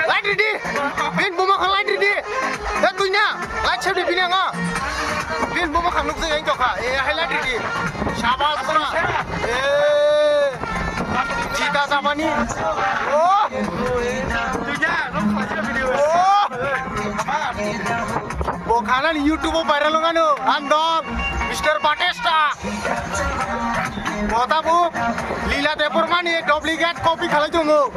Light ready. Bin buma khang light ready. Ya tunya. Light chhe bin nga. Bin buma khang nuk jeng jokha. Light ready. Shabash pura. Jita zamani. Oh. Tunya nok khajra video. Oh. Bo khana ni YouTube viral hoga no. Andom Mr. Batista. Kota bu Lila Depormani duplicate copy khala jongo.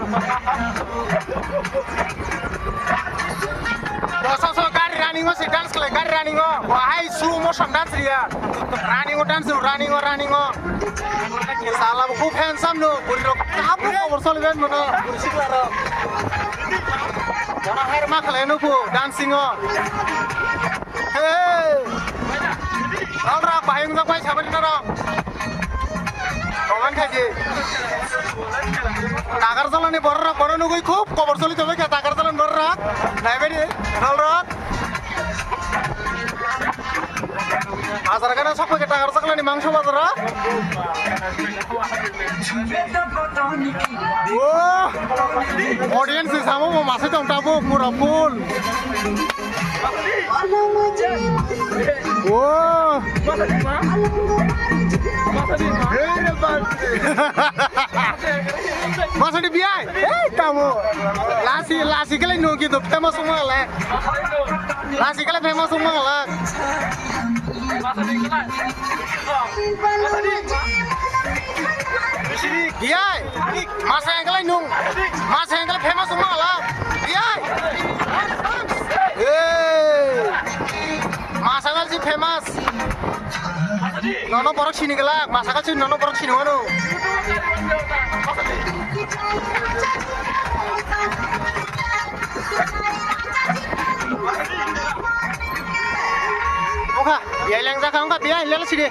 Bosa so gari running o dance kale gari running o. Wahai slow motion dance ria. Running o dance running o. Sala bu khub handsome no. Puriro kapu cover solven mono. Purisiklara. Jana hair ma khale no bu dancing o. Hey. Alra bahayung da pai sabari na ra. Kawan kaji, tagar jalan ni borrak boro nugui khub cover soli tobe ke tagar jalan borrak, naik beri, nolrak. Asar kana sok ke tagar jalan ni mangso bazara. Wah, audience sama mau masuk jam tabu murah full. Wah. Masa di biaya? Kamu lasi kali nunggu itu famous semua lah. Lasi kali famous semua lah. Biaya? Masa yang kali nung, masa yang kali famous semua lah. Biaya? Masa kali sih famous. Nono porok sini gelak, masa kali nono porok sini mana? Oke, biaya yang zakang nggak biaya, lihat sini.